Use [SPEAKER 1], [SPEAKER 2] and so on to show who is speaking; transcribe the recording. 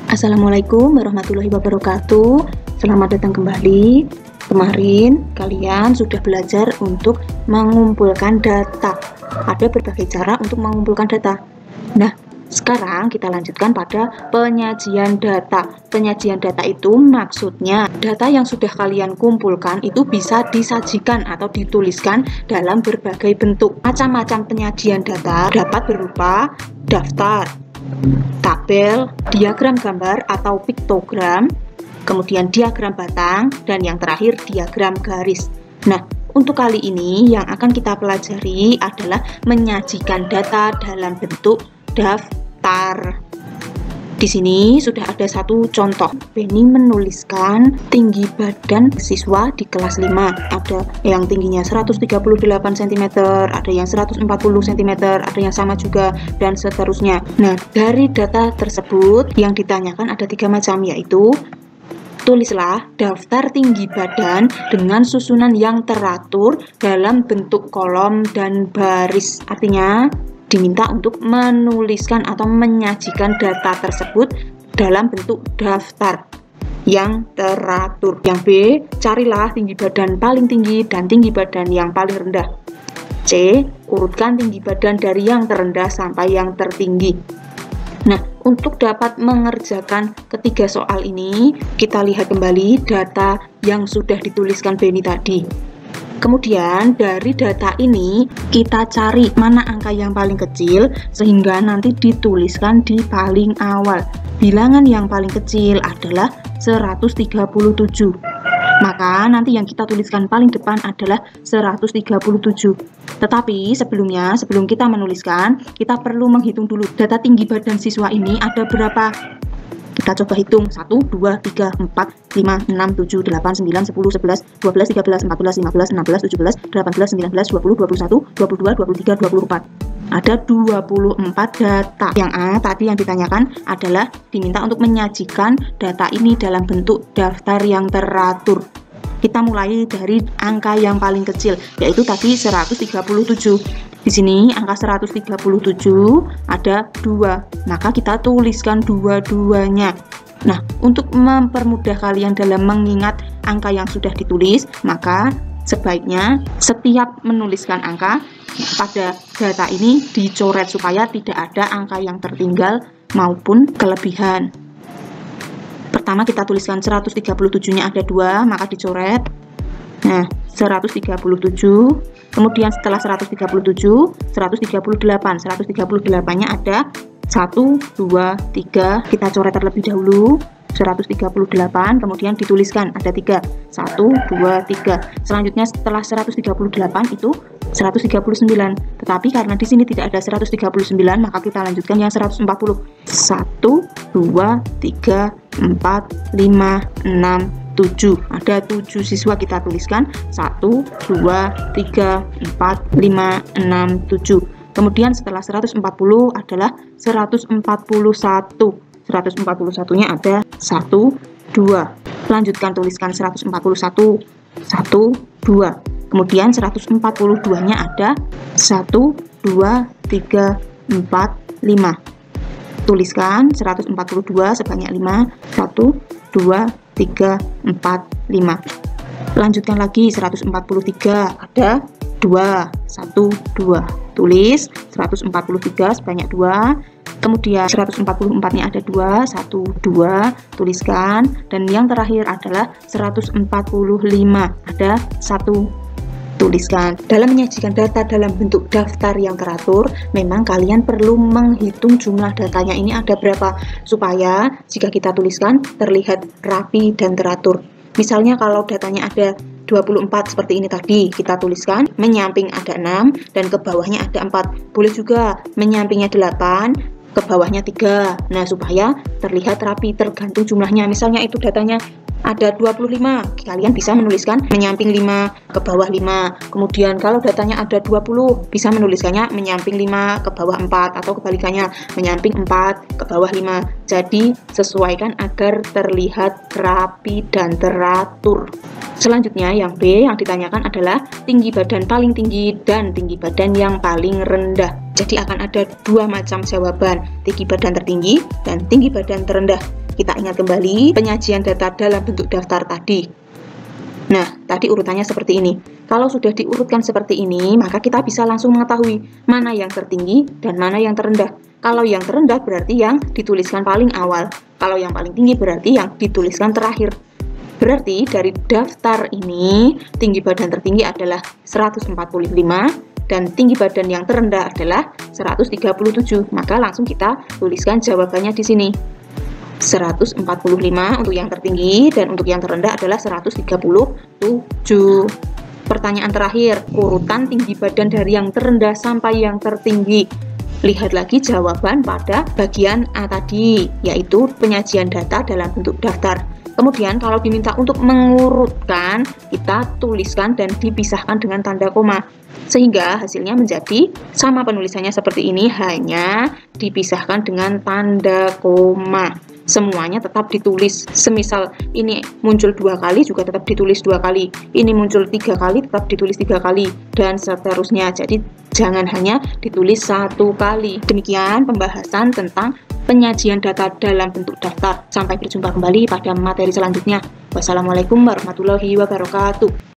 [SPEAKER 1] Assalamualaikum warahmatullahi wabarakatuh. Selamat datang kembali. Kemarin kalian sudah belajar untuk mengumpulkan data. Ada berbagai cara untuk mengumpulkan data. Nah, sekarang kita lanjutkan pada penyajian data. Penyajian data itu maksudnya data yang sudah kalian kumpulkan itu bisa disajikan atau dituliskan dalam berbagai bentuk. Macam-macam penyajian data dapat berupa daftar, tabel, diagram gambar atau piktogram, kemudian diagram batang, dan yang terakhir diagram garis. Nah, untuk kali ini yang akan kita pelajari adalah menyajikan data dalam bentuk daftar. Di sini sudah ada satu contoh. Beni menuliskan tinggi badan siswa di kelas 5. Ada yang tingginya 138 cm, ada yang 140 cm, ada yang sama juga, dan seterusnya. Nah, dari data tersebut yang ditanyakan ada 3 macam, yaitu tulislah daftar tinggi badan dengan susunan yang teratur dalam bentuk kolom dan baris. Artinya, diminta untuk menuliskan atau menyajikan data tersebut dalam bentuk daftar yang teratur. Yang B, carilah tinggi badan paling tinggi dan tinggi badan yang paling rendah. C, urutkan tinggi badan dari yang terendah sampai yang tertinggi. Nah, untuk dapat mengerjakan ketiga soal ini, kita lihat kembali data yang sudah dituliskan Beni tadi. Kemudian dari data ini kita cari mana angka yang paling kecil sehingga nanti dituliskan di paling awal. Bilangan yang paling kecil adalah 137. Maka nanti yang kita tuliskan paling depan adalah 137. Tetapi sebelum kita menuliskan, kita perlu menghitung dulu data tinggi badan siswa ini ada berapa. Kita coba hitung 1, 2, 3, 4, 5, 6, 7, 8, 9, 10, 11, 12, 13, 14, 15, 16, 17, 18, 19, 20, 21, 22, 23, 24. Ada 24 data. Yang A tadi yang ditanyakan adalah diminta untuk menyajikan data ini dalam bentuk daftar yang teratur. Kita mulai dari angka yang paling kecil, yaitu tadi 137. Di sini angka 137 ada 2, maka kita tuliskan dua-duanya. Nah, untuk mempermudah kalian dalam mengingat angka yang sudah ditulis, maka sebaiknya setiap menuliskan angka pada data ini dicoret supaya tidak ada angka yang tertinggal maupun kelebihan. Pertama kita tuliskan 137-nya ada 2, maka dicoret. Nah, 137. Kemudian setelah 137, 138. 138-nya ada 1, 2, 3. Kita coret terlebih dahulu. 138, kemudian dituliskan ada 3. 1, 2, 3. Selanjutnya setelah 138 itu 139. Tetapi karena di sini tidak ada 139, maka kita lanjutkan yang 140. 1, 2, 3, 4, 5, 6, 7. Ada 7 siswa, kita tuliskan 1, 2, 3, 4, 5, 6, 7. Kemudian setelah 140 adalah 141. 141-nya ada 1, 2. Lanjutkan tuliskan 141. 1, 2. Kemudian 142-nya ada 1, 2, 3, 4, 5. Tuliskan 142 sebanyak 5. 1, 2, 3, 4, 5. Lanjutkan lagi 143 ada 2, 1, 2. Tulis 143 sebanyak 2. Kemudian 144-nya ada 2, 1, 2. Tuliskan. Dan yang terakhir adalah 145. Ada 1. Tuliskan. Dalam menyajikan data dalam bentuk daftar yang teratur, memang kalian perlu menghitung jumlah datanya ini ada berapa, supaya jika kita tuliskan terlihat rapi dan teratur. Misalnya kalau datanya ada 24 seperti ini tadi, kita tuliskan menyamping ada 6 dan ke bawahnya ada 4. Boleh juga menyampingnya 8, ke bawahnya 3. Nah, supaya terlihat rapi tergantung jumlahnya. Misalnya itu datanya ada 25, kalian bisa menuliskan menyamping 5, ke bawah 5. Kemudian kalau datanya ada 20, bisa menuliskannya menyamping 5, ke bawah 4, atau kebalikannya menyamping 4, ke bawah 5. Jadi sesuaikan agar terlihat rapi dan teratur. Selanjutnya yang B yang ditanyakan adalah tinggi badan paling tinggi dan tinggi badan yang paling rendah. Jadi akan ada 2 macam jawaban, tinggi badan tertinggi dan tinggi badan terendah. Kita ingat kembali penyajian data dalam bentuk daftar tadi. Nah, tadi urutannya seperti ini. Kalau sudah diurutkan seperti ini, maka kita bisa langsung mengetahui mana yang tertinggi dan mana yang terendah. Kalau yang terendah berarti yang dituliskan paling awal. Kalau yang paling tinggi berarti yang dituliskan terakhir. Berarti dari daftar ini, tinggi badan tertinggi adalah 145 dan tinggi badan yang terendah adalah 137. Maka langsung kita tuliskan jawabannya di sini. 145 untuk yang tertinggi dan untuk yang terendah adalah 137. Pertanyaan terakhir, urutan tinggi badan dari yang terendah sampai yang tertinggi. Lihat lagi jawaban pada bagian A tadi, yaitu penyajian data dalam bentuk daftar. Kemudian kalau diminta untuk mengurutkan, kita tuliskan dan dipisahkan dengan tanda koma. Sehingga hasilnya menjadi sama penulisannya seperti ini, hanya dipisahkan dengan tanda koma. Semuanya tetap ditulis. Semisal ini muncul 2 kali juga tetap ditulis 2 kali. Ini muncul 3 kali tetap ditulis 3 kali dan seterusnya. Jadi jangan hanya ditulis 1 kali. Demikian pembahasan tentang penyajian data dalam bentuk daftar. Sampai berjumpa kembali pada materi selanjutnya. Wassalamualaikum warahmatullahi wabarakatuh.